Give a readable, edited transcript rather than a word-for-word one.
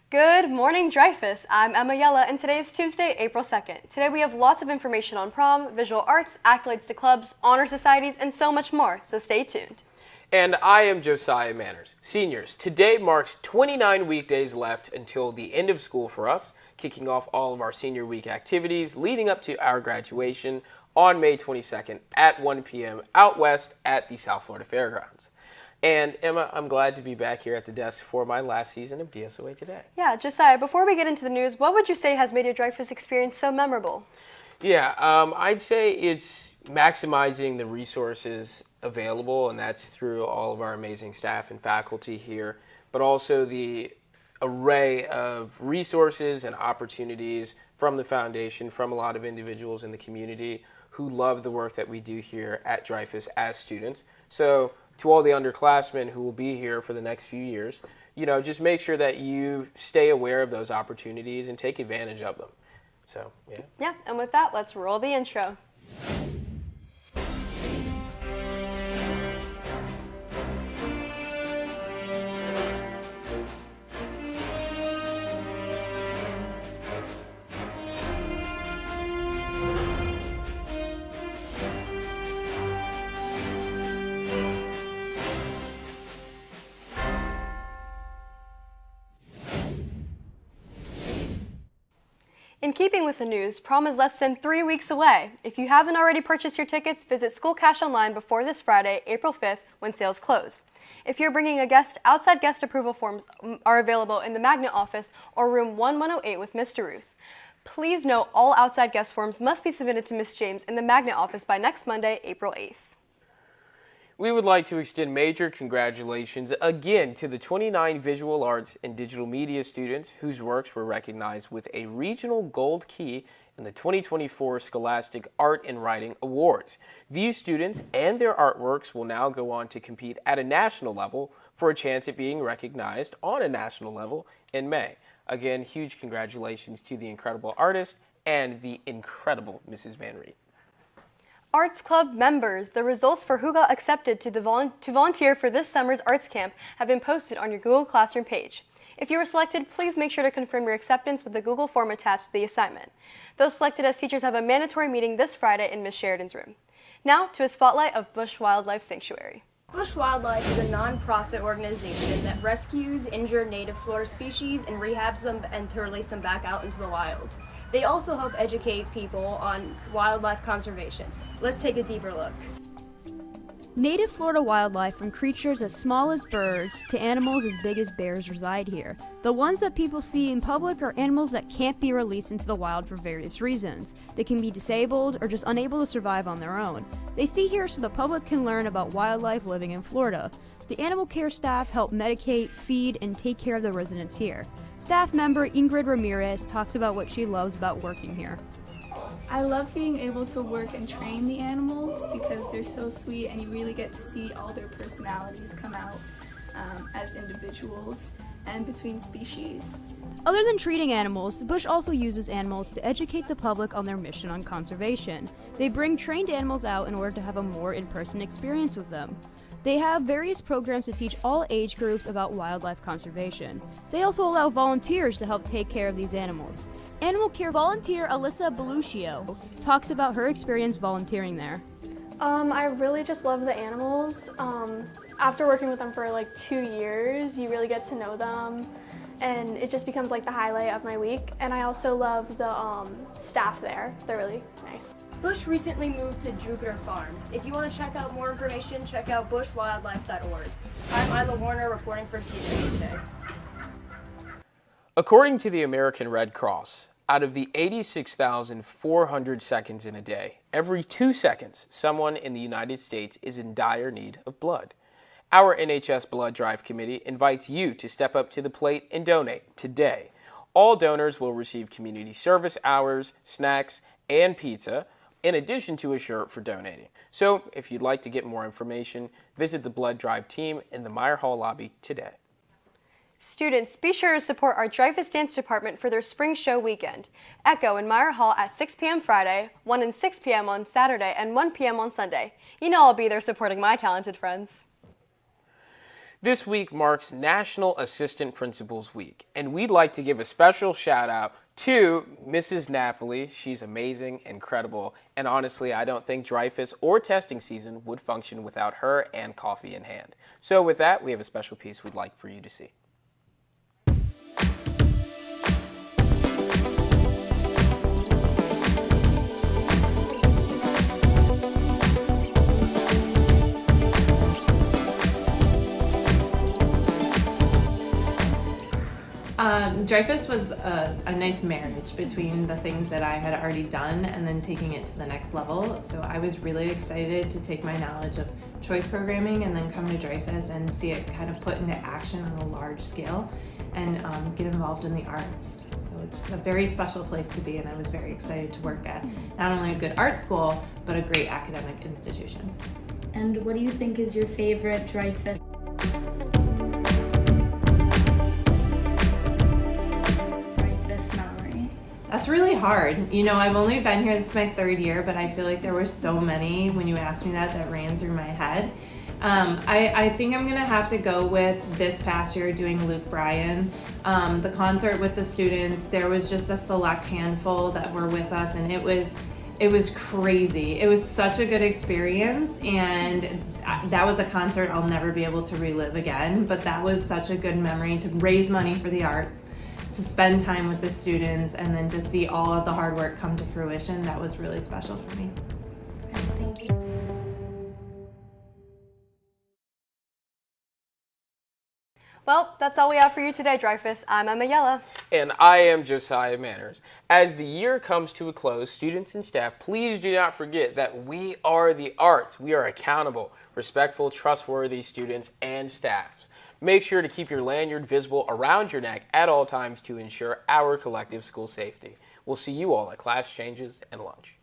Good morning, Dreyfus. I'm Emma Yella, and today is Tuesday, April 2nd. Today we have lots of information on prom, visual arts, accolades to clubs, honor societies, and so much more, so stay tuned. And I am Josiah Manners. Seniors, today marks 29 weekdays left until the end of school for us, kicking off all of our senior week activities leading up to our graduation on May 22nd at 1 p.m. out west at the South Florida Fairgrounds. And Emma, I'm glad to be back here at the desk for my last season of DSOA Today. Yeah, Josiah, before we get into the news, what would you say has made your Dreyfus experience so memorable? Yeah, I'd say it's maximizing the resources available, and that's through all of our amazing staff and faculty here, but also the array of resources and opportunities from the foundation, from a lot of individuals in the community who love the work that we do here at Dreyfus as students. So to all the underclassmen who will be here for the next few years, just make sure that you stay aware of those opportunities and take advantage of them. So, yeah. Yeah, and with that, let's roll the intro. In keeping with the news, prom is less than 3 weeks away. If you haven't already purchased your tickets, visit School Cash online before this Friday, April 5th, when sales close. If you're bringing a guest, outside guest approval forms are available in the Magnet office or room 1108 with Mr. Ruth. Please note all outside guest forms must be submitted to Ms. James in the Magnet office by next Monday, April 8th. We would like to extend major congratulations again to the 29 visual arts and digital media students whose works were recognized with a regional gold key in the 2024 Scholastic Art and Writing Awards. These students and their artworks will now go on to compete at a national level for a chance at being recognized on a national level in May. Again, huge congratulations to the incredible artist and the incredible Mrs. Van Reeth. Arts Club members, the results for who got accepted to volunteer for this summer's arts camp have been posted on your Google Classroom page. If you were selected, please make sure to confirm your acceptance with the Google form attached to the assignment. Those selected as teachers have a mandatory meeting this Friday in Ms. Sheridan's room. Now to a spotlight of Bush Wildlife Sanctuary. Bush Wildlife is a non-profit organization that rescues injured native Florida species and rehabs them and to release them back out into the wild. They also help educate people on wildlife conservation. Let's take a deeper look. Native Florida wildlife, from creatures as small as birds to animals as big as bears, reside here. The ones that people see in public are animals that can't be released into the wild for various reasons. They can be disabled or just unable to survive on their own. They stay here so the public can learn about wildlife living in Florida. The animal care staff help medicate, feed, and take care of the residents here. Staff member Ingrid Ramirez talks about what she loves about working here. I love being able to work and train the animals because they're so sweet and you really get to see all their personalities come out as individuals and between species. Other than treating animals, Bush also uses animals to educate the public on their mission on conservation. They bring trained animals out in order to have a more in-person experience with them. They have various programs to teach all age groups about wildlife conservation. They also allow volunteers to help take care of these animals. Animal care volunteer Alyssa Beluccio talks about her experience volunteering there. I really just love the animals. After working with them for like 2 years, you really get to know them, and it just becomes like the highlight of my week. And I also love the staff there. They're really nice. Bush recently moved to Jupiter Farms. If you want to check out more information, check out bushwildlife.org. I'm Isla Warner reporting for DSOA Today. According to the American Red Cross, out of the 86,400 seconds in a day, every 2 seconds, someone in the United States is in dire need of blood. Our NHS Blood Drive Committee invites you to step up to the plate and donate today. All donors will receive community service hours, snacks, and pizza, in addition to a shirt for donating. So, if you'd like to get more information, visit the Blood Drive team in the Meyer Hall lobby today. Students, be sure to support our Dreyfus Dance Department for their spring show weekend. Echo in Meyer Hall at 6 p.m. Friday, 1 and 6 p.m. on Saturday, and 1 p.m. on Sunday. You know I'll be there supporting my talented friends. This week marks National Assistant Principals Week, and we'd like to give a special shout out to Mrs. Napoli. She's amazing, incredible, and honestly, I don't think Dreyfus or testing season would function without her and coffee in hand. So with that, we have a special piece we'd like for you to see. Dreyfus was a nice marriage between the things that I had already done and then taking it to the next level. So I was really excited to take my knowledge of choice programming and then come to Dreyfus and see it kind of put into action on a large scale and get involved in the arts. So it's a very special place to be, and I was very excited to work at not only a good art school, but a great academic institution. And what do you think is your favorite Dreyfus? That's really hard. You know, I've only been here, this is my third year, but I feel like there were so many when you asked me that ran through my head. I think I'm gonna have to go with this past year doing Luke Bryan. The concert with the students, there was just a select handful that were with us, and it was crazy. It was such a good experience, and that was a concert I'll never be able to relive again, but that was such a good memory to raise money for the arts, to spend time with the students, and then to see all of the hard work come to fruition. That was really special for me. Thank you. Well, that's all we have for you today, Dreyfus. I'm Emma Yella. And I am Josiah Manners. As the year comes to a close, students and staff, please do not forget that we are the arts. We are accountable, respectful, trustworthy students and staffs. Make sure to keep your lanyard visible around your neck at all times to ensure our collective school safety. We'll see you all at class changes and lunch.